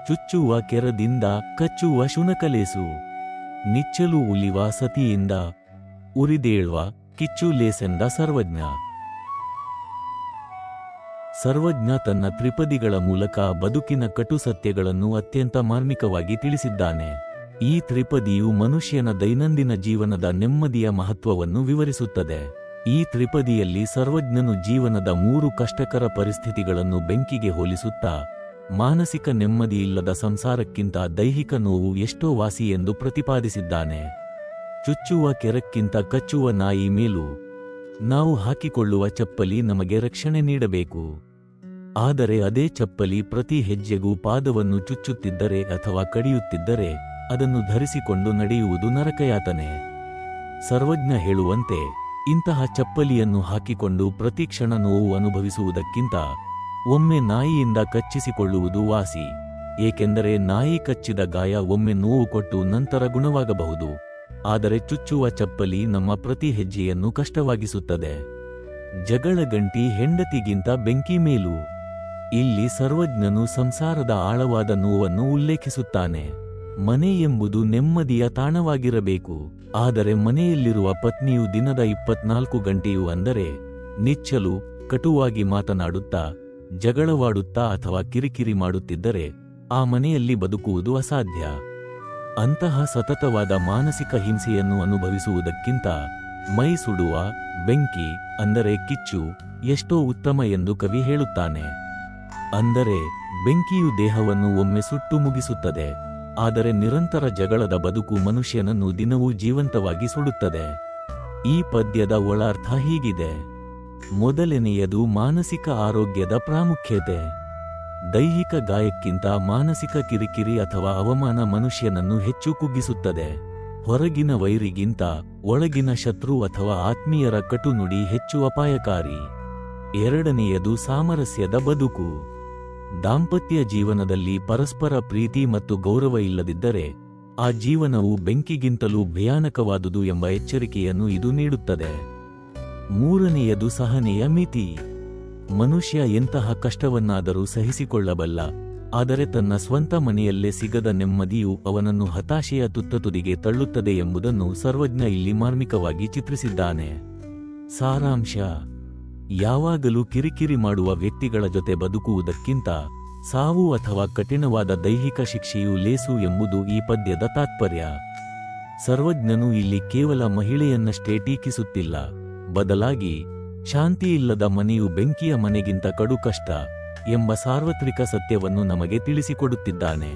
ಚುಚ್ಚುವ ಕೆರದಿಂದ ಕಚ್ಚುವ ಶುನಕಲೇಸು ನಿಚ್ಚಲು ಉಲಿವ ಸತಿಯಿಂದ ಉರಿದೇಳುವ ಕಿಚ್ಚು ಲೇಸೆಂದ ಸರ್ವಜ್ಞ. ಸರ್ವಜ್ಞ ತನ್ನ ತ್ರಿಪದಿಗಳ ಮೂಲಕ ಬದುಕಿನ ಕಟು ಸತ್ಯಗಳನ್ನು ಅತ್ಯಂತ ಮಾರ್ಮಿಕವಾಗಿ ತಿಳಿಸಿದ್ದಾನೆ. ಈ ತ್ರಿಪದಿಯು ಮನುಷ್ಯನ ದೈನಂದಿನ ಜೀವನದ ನೆಮ್ಮದಿಯ ಮಹತ್ವವನ್ನು ವಿವರಿಸುತ್ತದೆ. ಈ ತ್ರಿಪದಿಯಲ್ಲಿ ಸರ್ವಜ್ಞನು ಜೀವನದ 3 ಕಷ್ಟಕರ ಪರಿಸ್ಥಿತಿಗಳನ್ನು ಬೆಂಕಿಗೆ ಹೋಲಿಸುತ್ತಾ ಮಾನಸಿಕ ನೆಮ್ಮದಿಯಿಲ್ಲದ ಸಂಸಾರಕ್ಕಿಂತ ದೈಹಿಕ ನೋವು ಎಷ್ಟೋ ವಾಸಿ ಎಂದು ಪ್ರತಿಪಾದಿಸಿದ್ದಾನೆ. ಚುಚ್ಚುವ ಕೆರಕ್ಕಿಂತ ಕಚ್ಚುವ ನಾಯಿ ಮೇಲು. ನಾವು ಹಾಕಿಕೊಳ್ಳುವ ಚಪ್ಪಲಿ ನಮಗೆ ರಕ್ಷಣೆ ನೀಡಬೇಕು. ಆದರೆ ಅದೇ ಚಪ್ಪಲಿ ಪ್ರತಿ ಹೆಜ್ಜೆಗೂ ಪಾದವನ್ನು ಚುಚ್ಚುತ್ತಿದ್ದರೆ ಅಥವಾ ಕಡಿಯುತ್ತಿದ್ದರೆ ಅದನ್ನು ಧರಿಸಿಕೊಂಡು ನಡೆಯುವುದು ನರಕಯಾತನೆ. ಸರ್ವಜ್ಞ ಹೇಳುವಂತೆ ಇಂತಹ ಚಪ್ಪಲಿಯನ್ನು ಹಾಕಿಕೊಂಡು ಪ್ರತಿಕ್ಷಣ ನೋವು ಅನುಭವಿಸುವುದಕ್ಕಿಂತ ಒಮ್ಮೆ ನಾಯಿಯಿಂದ ಕಚ್ಚಿಸಿಕೊಳ್ಳುವುದು ವಾಸಿ. ಏಕೆಂದರೆ ನಾಯಿ ಕಚ್ಚಿದ ಗಾಯ ಒಮ್ಮೆ ನೋವು ಕೊಟ್ಟು ನಂತರ ಗುಣವಾಗಬಹುದು. ಆದರೆ ಚುಚ್ಚುವ ಚಪ್ಪಲಿ ನಮ್ಮ ಪ್ರತಿ ಹೆಜ್ಜೆಯನ್ನು ಕಷ್ಟವಾಗಿಸುತ್ತದೆ. ಜಗಳ ಗಂಟಿ ಹೆಂಡತಿಗಿಂತ ಬೆಂಕಿ ಮೇಲು. ಇಲ್ಲಿ ಸರ್ವಜ್ಞನು ಸಂಸಾರದ ಆಳವಾದ ನೋವನ್ನು ಉಲ್ಲೇಖಿಸುತ್ತಾನೆ. ಮನೆ ಎಂಬುದು ನೆಮ್ಮದಿಯ ತಾಣವಾಗಿರಬೇಕು. ಆದರೆ ಮನೆಯಲ್ಲಿರುವ ಪತ್ನಿಯು ದಿನದ 24 ಗಂಟೆಯೂ ಅಂದರೆ ನಿಚ್ಚಲು ಕಟುವಾಗಿ ಮಾತನಾಡುತ್ತಾ ಜಗಳವಾಡುತ್ತಾ ಅಥವಾ ಕಿರಿಕಿರಿ ಮಾಡುತ್ತಿದ್ದರೆ ಆ ಮನೆಯಲ್ಲಿ ಬದುಕುವುದು ಅಸಾಧ್ಯ. ಅಂತಹ ಸತತವಾದ ಮಾನಸಿಕ ಹಿಂಸೆಯನ್ನು ಅನುಭವಿಸುವುದಕ್ಕಿಂತ ಮೈ ಸುಡುವ ಬೆಂಕಿ ಅಂದರೆ ಕಿಚ್ಚು ಎಷ್ಟೋ ಉತ್ತಮ ಎಂದು ಕವಿ ಹೇಳುತ್ತಾನೆ. ಅಂದರೆ ಬೆಂಕಿಯು ದೇಹವನ್ನು ಒಮ್ಮೆ ಸುಟ್ಟು ಮುಗಿಸುತ್ತದೆ, ಆದರೆ ನಿರಂತರ ಜಗಳದ ಬದುಕು ಮನುಷ್ಯನನ್ನು ದಿನವೂ ಜೀವಂತವಾಗಿ ಸುಡುತ್ತದೆ. ಈ ಪದ್ಯದ ಒಳಾರ್ಥ ಹೀಗಿದೆ. ಮೊದಲನೆಯದು ಮಾನಸಿಕ ಆರೋಗ್ಯದ ಪ್ರಾಮುಖ್ಯತೆ. ದೈಹಿಕ ಗಾಯಕ್ಕಿಂತ ಮಾನಸಿಕ ಕಿರಿಕಿರಿ ಅಥವಾ ಅವಮಾನ ಮನುಷ್ಯನನ್ನು ಹೆಚ್ಚು ಕುಗ್ಗಿಸುತ್ತದೆ. ಹೊರಗಿನ ವೈರಿಗಿಂತ ಒಳಗಿನ ಶತ್ರು ಅಥವಾ ಆತ್ಮೀಯರ ಕಟುನುಡಿ ಹೆಚ್ಚು ಅಪಾಯಕಾರಿ. ಎರಡನೆಯದು ಸಾಮರಸ್ಯದ ಬದುಕು. ದಾಂಪತ್ಯ ಜೀವನದಲ್ಲಿ ಪರಸ್ಪರ ಪ್ರೀತಿ ಮತ್ತು ಗೌರವ ಇಲ್ಲದಿದ್ದರೆ ಆ ಜೀವನವು ಬೆಂಕಿಗಿಂತಲೂ ಭಯಾನಕವಾದುದು ಎಂಬ ಎಚ್ಚರಿಕೆಯನ್ನು ಇದು ನೀಡುತ್ತದೆ. ಮೂರನೆಯದು ಸಹನೆಯ ಮಿತಿ. ಮನುಷ್ಯ ಎಂತಹ ಕಷ್ಟವನ್ನಾದರೂ ಸಹಿಸಿಕೊಳ್ಳಬಲ್ಲ, ಆದರೆ ತನ್ನ ಸ್ವಂತ ಮನೆಯಲ್ಲೇ ಸಿಗದ ನೆಮ್ಮದಿಯು ಅವನನ್ನು ಹತಾಶೆಯ ತುತ್ತತುದಿಗೆ ತಳ್ಳುತ್ತದೆ ಎಂಬುದನ್ನು ಸರ್ವಜ್ಞ ಇಲ್ಲಿ ಮಾರ್ಮಿಕವಾಗಿ ಚಿತ್ರಿಸಿದ್ದಾನೆ. ಸಾರಾಂಶ: ಯಾವಾಗಲೂ ಕಿರಿಕಿರಿ ಮಾಡುವ ವ್ಯಕ್ತಿಗಳ ಜೊತೆ ಬದುಕುವುದಕ್ಕಿಂತ ಸಾವು ಅಥವಾ ಕಠಿಣವಾದ ದೈಹಿಕ ಶಿಕ್ಷೆಯು ಲೇಸು ಎಂಬುದು ಈ ಪದ್ಯದ ತಾತ್ಪರ್ಯ. ಸರ್ವಜ್ಞನು ಇಲ್ಲಿ ಕೇವಲ ಮಹಿಳೆಯನ್ನಷ್ಟೇ ಟೀಕಿಸುತ್ತಿಲ್ಲ, ಬದಲಾಗಿ ಶಾಂತಿಯಿಲ್ಲದ ಮನೆಯು ಬೆಂಕಿಯ ಮನೆಗಿಂತ ಕಡು ಕಷ್ಟ ಎಂಬ ಸಾರ್ವತ್ರಿಕ ಸತ್ಯವನ್ನು ನಮಗೆ ತಿಳಿಸಿಕೊಡುತ್ತಿದ್ದಾನೆ.